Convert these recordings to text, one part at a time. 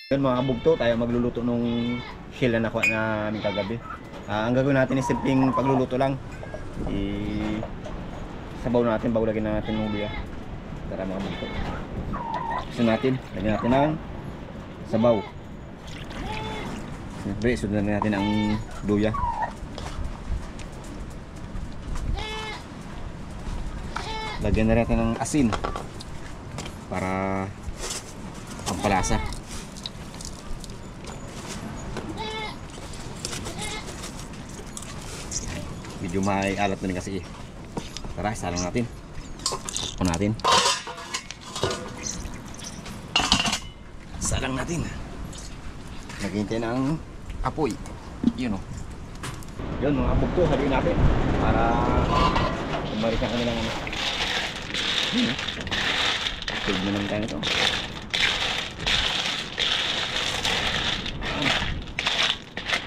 Yun mga kabugto, tayo magluluto nung shell na nakuha namin kagabi. Ang gagawin natin is simpleng pagluluto lang. Sabaw natin bago lagyan natin ng luya. Tara mga kabugto. Gusto natin, lagyan natin ng sabaw. Siyempre, sundan natin ang luya. Lagyan na natin ng asin para pampalasa. Medyo may alat na rin kasi. Tara, isalang natin. Takpan natin. Salang natin. Naghihintay ng apoy. Yun o. Yun mga abog to, haluin natin. Para umalis ang kanilang ano. Yun o. Tignan na naman tayo nito.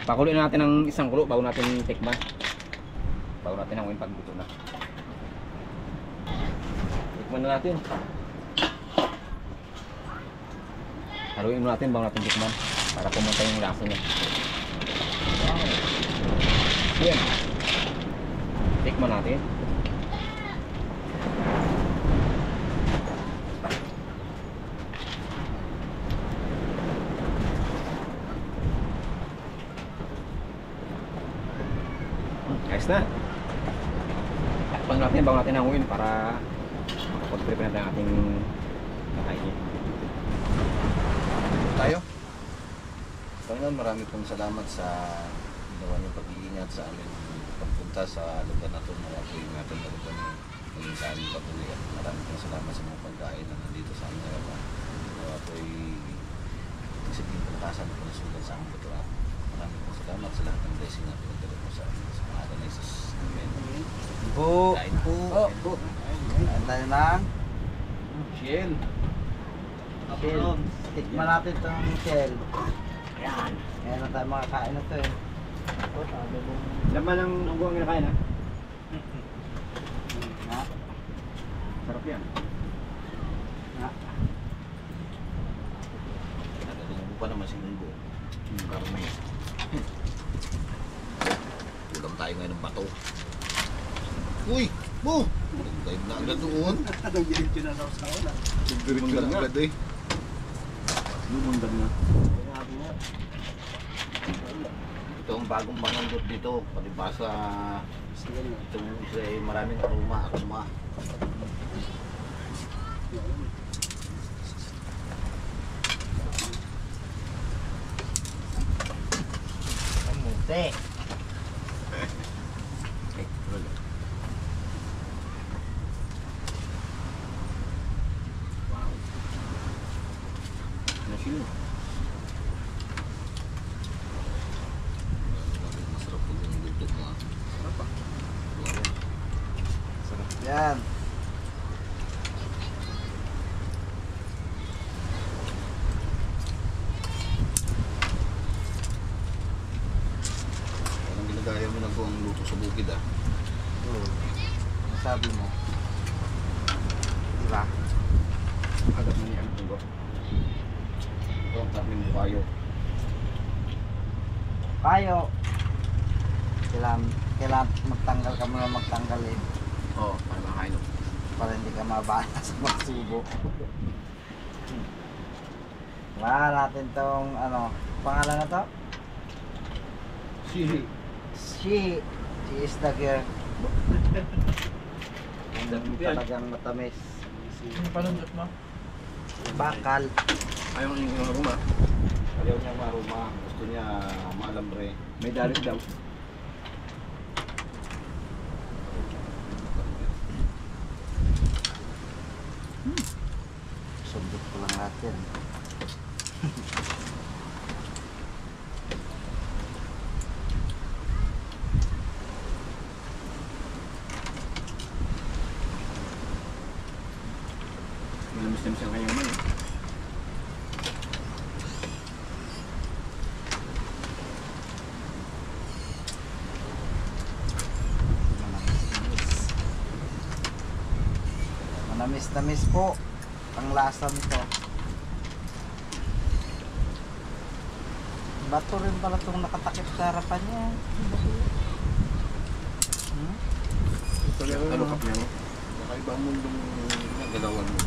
Pakuloy natin ng isang kulo bago natin tikman. Bago natin hanguin pag luto na. Tikman na natin. Haluin natin bago natin tikman para pumunta yung lasa niya. Yan. Tikman natin. Ayos na. Takpan natin bago natin hanguin para makapag-prepare natin ang ating kakainin. Tayo. Panginoon, marami pong salamat sa ginawa niyong pag-iingat sa amin. Pagpunta sa lugar na ito, mga po yung natin na lugar niyo. Maging sa aming patuloy. Marami pong salamat sa mga pagkain na nandito sa amin ngayon. Ginawa po yung isipin pagkasan na pinasulat sa aming patuloy. Marami pong salamat sa lahat ng blessing na pinagdala mo sa amin. Sa mga na Jesus. Amen. Po. Kain po. Po. Kain tayo ng Shell. shell. Tikman natin itong shell. Yan. Ayan na tayo makakain na ito eh. Laman ng unggo ang kinakain ha? Ha? Sarap yan. Ha? Nagagawin pa naman si Munggo. Karne. Ulam tayo ngayon ng bato. Uy! Bo! Dive na agad doon. Nag-diretso na daw sa ulan. Diretso na agad eh. Lumundag na. Ito ang bagong panundot dito. Palibasa itong maraming aroma. Kamuti. Sino? Masarap po yung luto mo. Sarap pa. Yan. Parang ginagaya mo na po ang luto sa bukid ah. Oo. Ano sabi mo? Diba? Agad na niya ang unggo. Ito ang karning bukayo. Kayo. Kailangan magtanggal ka muna magtanggal eh. Oo, para makain o. Para hindi ka mabala sa magsubo. Wala natin tong ano, pangalan na to? Sili. She is the girl. Talagang matamis. Ano panundot mo? Bakal. Ayaw yung aroma. Ayaw niya maruma. Gusto niya maalambre. May dalit daw. Sundot ko lang natin. Malamis-lamis ang kanyang man. Manamis-namis po ang lasa nito. Bato rin pala itong nakatakip sa harapan niya. Hmm? Ano ka niya, no? Nakaibang mundong nagalawan mo.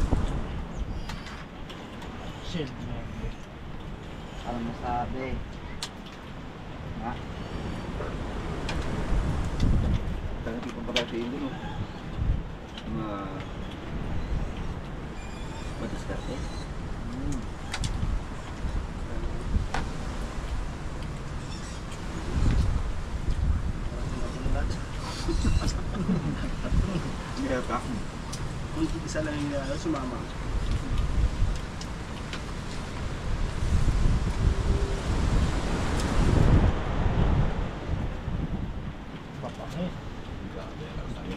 Shield. Ano masabi? Ha? Tanong ko pa ba sa ilo, no? Madiskarte. Hmm. Kaya ka. Kung isa lang yung sumama. Papangit.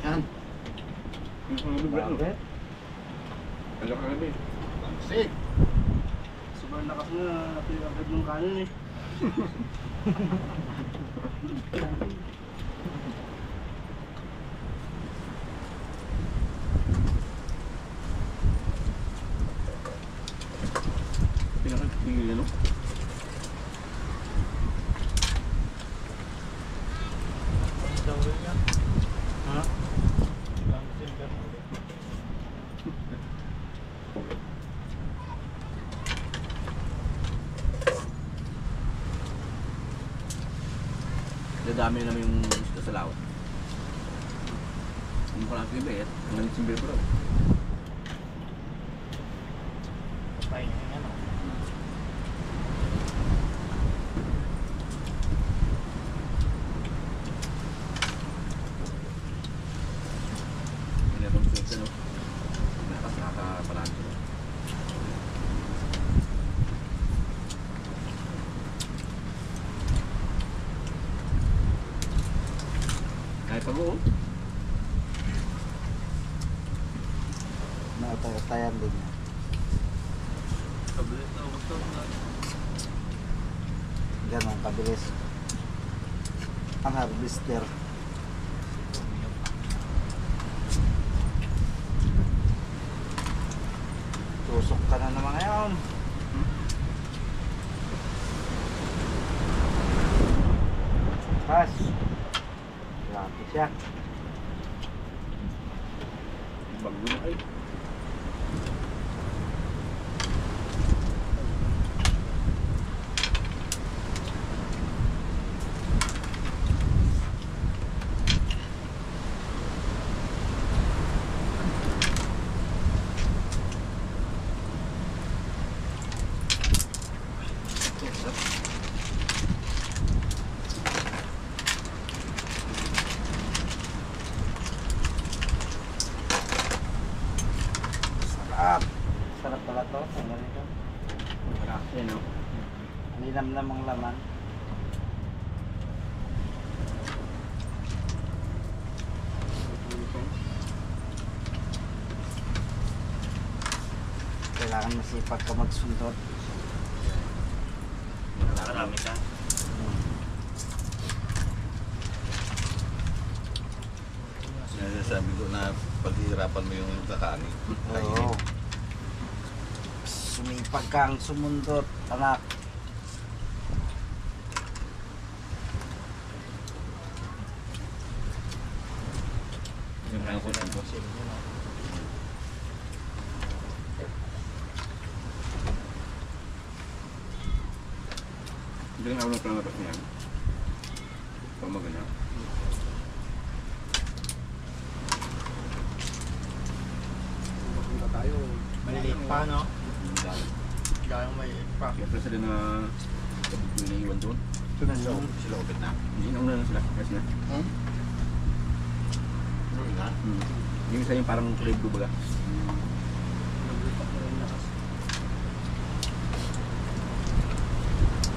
Yan. Yung mga libre, no? Bakit? Ano ka nabi? Pansig. Sobrang lakas na pinagagad ng kanin eh. Pinakatigil, ano? Ang dawil niya. Ha? Ang silver mo ulit. Dadami naman yung gusto sa lawat. Kung parang tibet, hanggang simbil pa raw. Patay niya yung ano. Hindi na itong switch, ano? Nakakapalanto. Kahit pa mo, Nakatayan din niya. Kabilis na ako ito. Ganon kabilis. Ang harvester. Tusok ka na naman ngayon. Pas. Grabe siya. bago na ay. Sarap. Sarap pala to. Ang ganito. Yan o. Linamnam ang laman. Kailangan masipag ka magsundot. Marami ka. Sinasabi ko na paghihirapan mo yung kakanin. Oo. Sumipag kang sumundot, anak. Yung kaya ko lang po. Hindi lang ako ng plangapas niya. Pag maganda. Punta tayo. Maliliit pa, no? Gayang maliliit pa. Kaya pala sila na kabig ko iniiwan doon. Sila upit na. Hindi na una sila. Kaya sila. Ano nga? Yung isa yung parang kulay blue baga.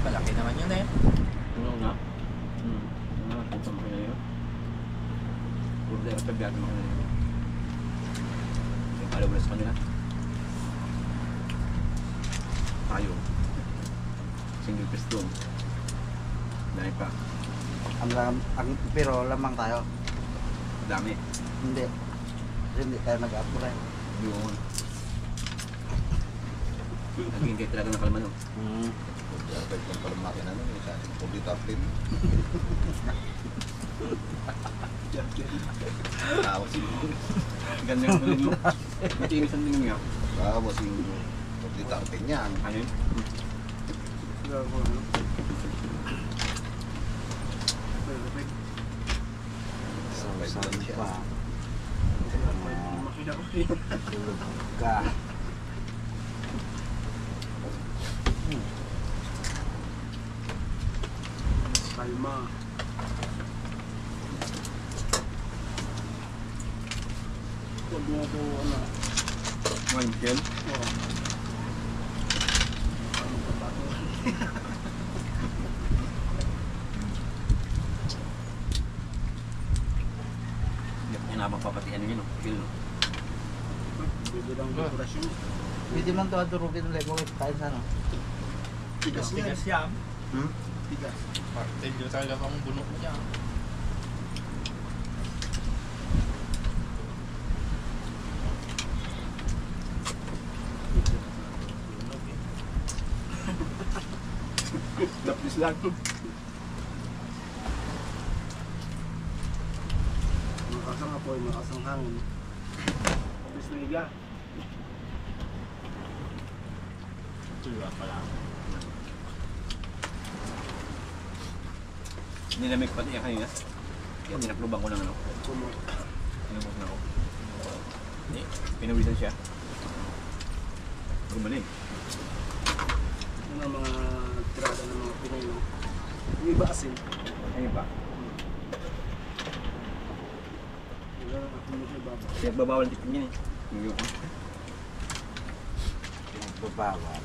Malaki naman yun eh. Ano nga? Ano nga? Kung saan yun? Puro tayo pagbiyagan mo kanina yun. Yung alaw na sa kanila. Tayo. Single piston. Dahil pa. Pero lamang tayo. Dami. Hindi. Hindi tayo nag-apply. Yun. Naging kayo talaga ng kalman. Hmm. Perfect yung pala makina nun, yung sa akin, fully top-in. Tapos yung Ganda yung tulog mo. Matiinis ang tingin nga. tapos yung fully top-in yan. Ano yun? Saan pa? Tulog ka. Kalma. Huwag mo ako, ano, Mga Michel. Hindi ko na mapapatian yun, no? Michel, no? bigyan lang dekorasyon. Pwede man ito adurugin ulit mo kahit sa ano. Tigas yan. Tigas yan. Hmm? Tigas. Parte dito talaga kang bunok mo dyan. Lapis lang. Makasang apoy, makasang hangin. Obis na higa. Tuwa pala. Nilamig pati yan kanina. Kaya tinakluban ko ng ano. Kumot. Tinukot na ako. Hindi, pinawisan siya. Gumaling. Yun ang mga tirada ng mga Pinoy, no? Yung iba asin. Ayun pa. Wala nang ako mo siya baba. Kaya babawal tikin yan eh. Yung Pinagbabawal.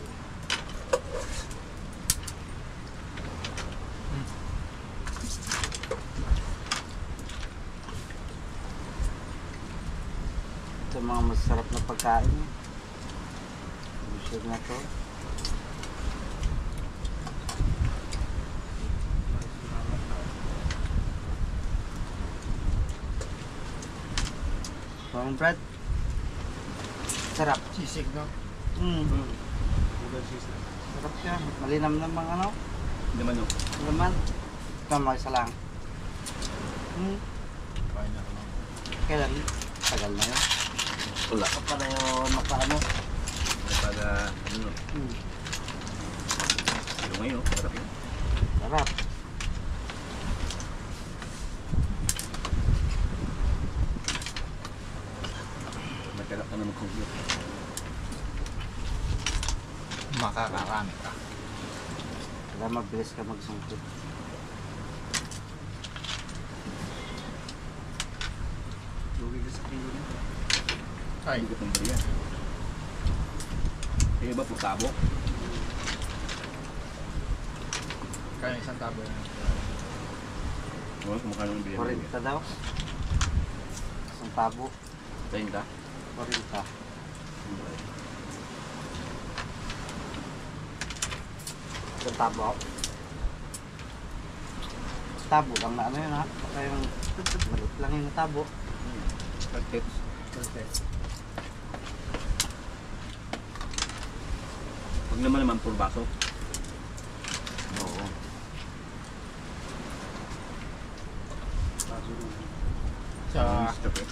Ito mga masarap na pagkain. Busog na to. Pang bread. Sarap. Sisig, no? Ugal sis na. Sarap siya. Malinam ng mga ano. naman no. Laman. Ito mga isa lang. Kain na ako. Kailan? Tagal na yun. Wala. Ito pala yung makaano. Para ano no. Pero ngayon, sarap yun. Sarap. Magkalap ka na mag-compute. Makakarami ka. Kaya mabilis ka magsungkit. Lugi ka sa kilo niya. Ay, Hindi ko itong bariyan. Kaya ba po tabo? kaya isang tabo na. Oo, kumakain ng bariyan. 40 daw. Isang tabo. 30. 40. Isang tabo. Tabo lang na ano yun ha. Baka yung malit lang yung tabo. Pagkets. Huwag naman puro baso. Oo. Kaso nung Sa Stop eh.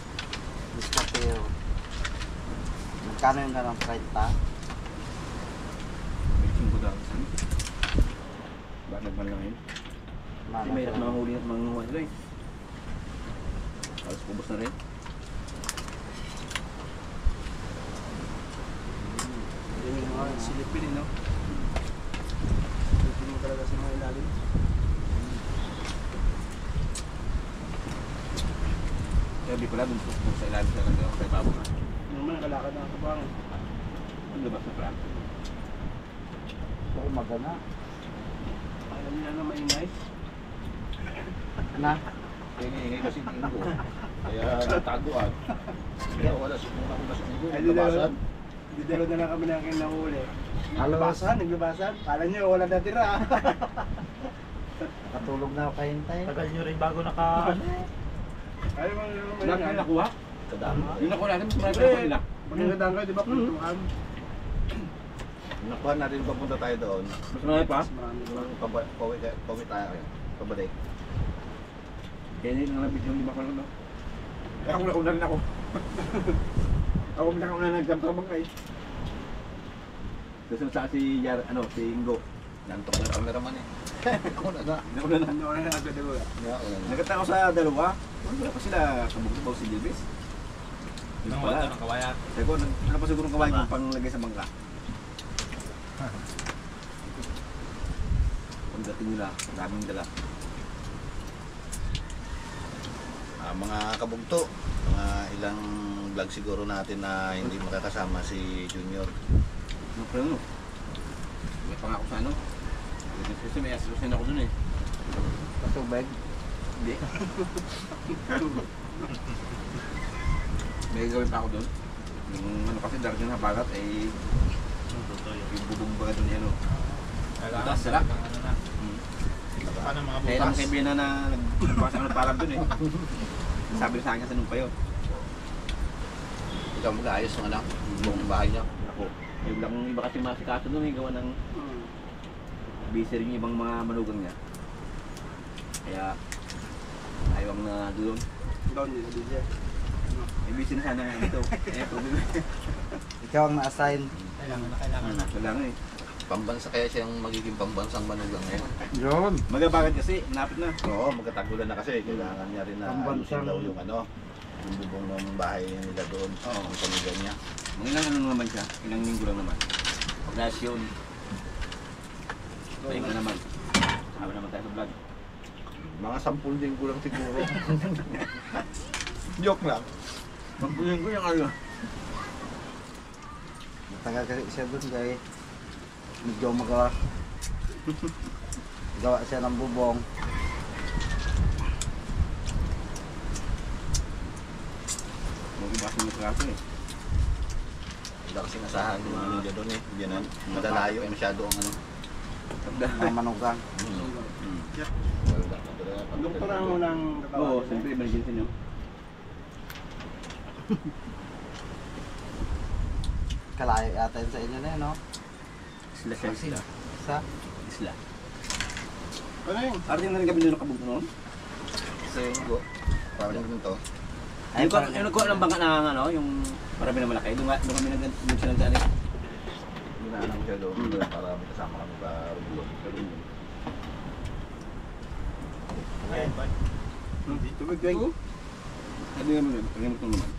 Discapeo. Magkano yung ganang 30? May 5 daw. Bakit nagman lang yun? Kasi mahirap mga huli at mga nguha guys. Halos kubos na rin. Yan yung mga silipin, no? Silipin mo talaga sa mga ilalim. Kaya di pala dun sa ilalim sa lang sa ibabaw na. Yung naman, nakalakad na ako bang. Ang labas na pala. Oo, magana. Ayaw nila na maingay. Na? Kaya ngayon kasi tingin ko. Kaya nataguan. Kaya wala siguro ako kasi tingin ko. Ay, Nabasan. Didalo na lang kami ng aking nahuli. Halos. Naglabasan. Kala nyo, wala natira. Katulog na ako kahintay. tagal nyo rin bago naka... Ayaw mo yung Lahat na nakuha? Kadami. Yung nakuha natin, mas marami pa nila. Pagkakadaan ka, di ba? Kultuhan. Nakuha natin papunta tayo doon. Mas marami pa? Mas marami pa. Pauwi tayo. Pabalik. Kaya hindi na nabit yung 5 kanon, no? Kaya ako nauna rin ako. Ako nauna nagkamtrabang kayo. Tapos sa si si Ingo. Nantok na cameraman eh. Ako na. Nauna na. Ano na agad ako. Nagkata ako sa dalawa. Wala pa sila kabog si Gilbis. Yung pala. ng kawayan. Sabi ko, ano pa siguro kawain kong panglagay sa bangka? Pagdating nila, daming dala. Mga kabugto, mga ilang vlog siguro natin na hindi makakasama si Junior. Ano pa yun? May pangako sa ano? Kasi may asusin ako dun eh. Patubig. Hindi. May gawin pa ako dun. Yung ano kasi darating na bagat ay yung bubong baga dun yan o. Kailangan Sala. ano na. Paano mga Kaya lang bukas? kaibigan na nagpapasa ng parang dun eh. Sabi na sa akin sa nung payo. Ikaw mag-aayos ng anak, buong bahay niya. Ako. Yung lang iba kasi masikaso dun eh. Gawa ng busy rin yung ibang mga manugang niya. Kaya ayaw na doon. Down din, DJ. May busy na sana nga dito. Eh, problem. Ikaw ang na-assign. Kailangan na. Kailangan eh. Pambansa kaya siyang magiging pambansang manugang ngayon. Yun. Magabagat kasi, malapit na. Oo, magkatagulan na kasi. Kailangan niya rin na ayusin Pambansang- daw yung yung bubong ng bahay nila doon. Oo. Ang pamilya niya. Mga ilang ano naman siya, ilang linggo lang naman. Pagdas yun. Pahinga naman. Sabi naman tayo sa vlog. Mga 10 linggo lang siguro. Joke lang. Pagpunin ko yung ano. Matagal kasi siya dun kaya medyo gawa siya ng bubong. Mag-ibas mo kaso eh. Wala kasing asahan yung ano niya doon eh. Yan madalayo masyado ang ano. Ng manugang. Doktor ang unang Oo, siyempre emergency nyo. Kalayo yata yun sa inyo na yun, no? Isla siya sila. Sa? Isla. Ano yun? Artin na rin kami nung kabog noon. Kasi go. Parang ganito. Ay, Yung nagkuha ng bangka na ano, yung marami na malaki. Doon kami nag-sali. Ginaanan ko siya doon para may kasama kami sa Rubulo. Ayan, bye. Tubig, Greg. Sabi naman yun, pag-imot naman.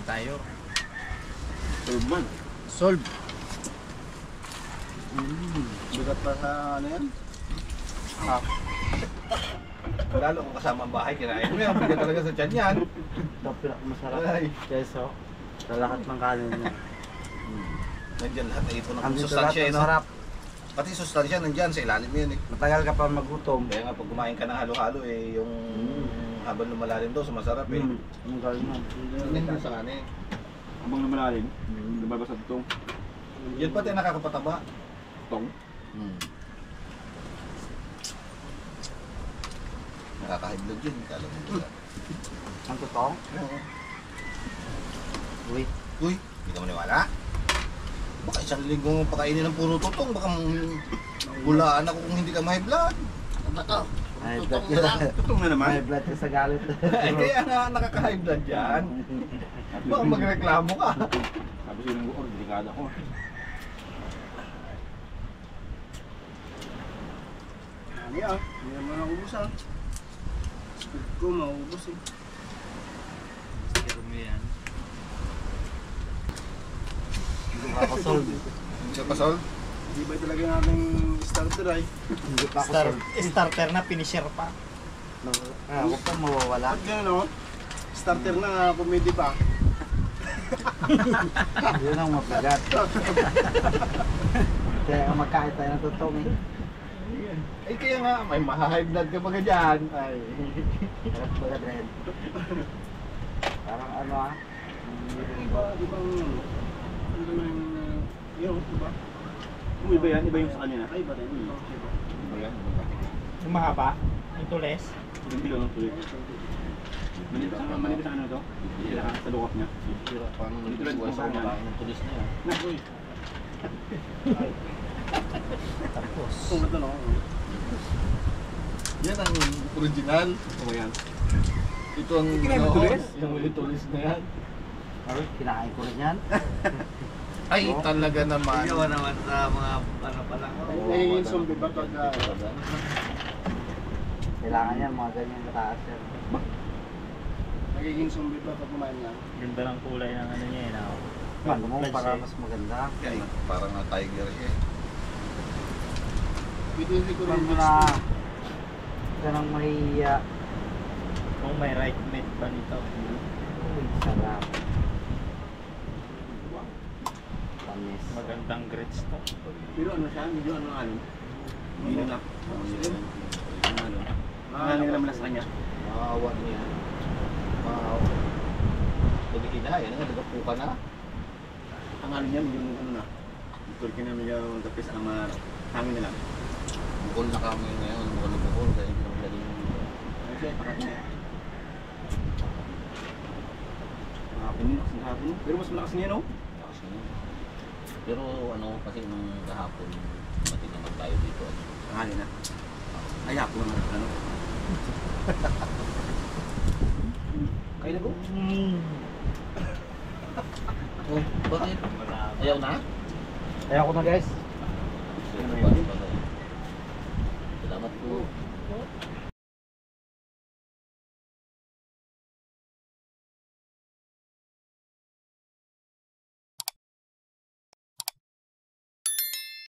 Tayo. Tulog man. Solve. Bigat pa sa ano yan? Lalo kung kasama ang bahay, kinain mo yan. Bigyan talaga sa tiyan yan. Ito pinakamasarap. Ay. Keso. Sa lahat ng kanin niya. Nandyan lahat na ito ng Andito lahat sustansya. ng sarap. Pati sustansya nandyan sa ilalim yun eh. Matagal ka pa magutom. Kaya nga pag kumain ka ng halo-halo eh, yung habang lumalalim daw, sumasarap eh. Ang galing mo. Hindi sa kanin. Habang na malalim, lumabas sa tutong. Yun pati nakakapataba. Tong. Nakakahiblog yun, kala mo ba? Ang totoo? Uy. Uy, hindi ka maniwala. Baka isang linggo mo pakainin ng puro tutong, baka bulaan ako kung hindi ka may blood. Ano ba to? Ay, Tutong blood na lang. Tutong na naman. May blood ka sa galit. Kaya nga nakaka-high blood yan. Baka magreklamo ka. Sabi siya ng buor, delikado ko. Ano yan? Hindi naman naubos ah. Speed ko maubos eh. Pero mo yan. Hindi pa ako sold. Hindi siya pasol? Hindi ba talaga nating starter ay? Hindi pa ako sold. Starter na, finisher pa. Huwag kang mawawala. Pag gano'n oh, starter na comedy pa. Yun ang mabigat. Kaya ang magkain tayo ng tutong eh. Eh kaya nga, may maha-high blood ka baga dyan. Ay, harap ko na rin. Parang ano ah. Iba, ibang, ano naman yung, iba? Kung iba yan, iba yung sa kanina. Ay, iba rin. Iba. Iba yan. Yung mahaba, yung tules. Hindi lang ang tuloy. Manipis ang ano to? Sa lukot niya. Hirap pang iwas sa mga ng tulis na yan. Nagoy. Tapos. Sunod na no? Yan ang original. Oo yan. Ito ang Kinain mo tulis? yung may tulis na yan. Kinain ko rin yan. Ay, talaga naman. Gawa naman sa mga ano pa lang. Nagiging zombie ba pag Kailangan yan, mga ganyan kataas yan. nagiging zombie ba pag kumain yan? Ganda ng kulay ng ano niya eh. Ano mo, para mas maganda. Ay, parang na tiger eh. Hindi ko Kung rin na ka nang mahiya. Kung may right mate pa nito. Uy, sarap. Tamis. Magandang grits to. Pero ano siya? Medyo ano? Hindi na. Ano? Ano naman sa kanya? Maawa niya. Maawa. Pwede kinain, nagagapu ka na. Ang ano niya, medyo ano na. Turkey na medyo tapis ang mga hangin na lang. Bukol na kami ngayon, bukol na bukol. Kaya hindi naman galing. Ano siya? Pakat niya. Hapon yun, kasing hapon. Pero mas malakas niya, no? Lakas na yun. Pero ano, kasi nung kahapon, mati naman tayo dito. Hali na. Ay, hapon naman. Ano? Kaya na ko? Oh, bakit? Ayaw na? Kaya ako na guys. Salamat po.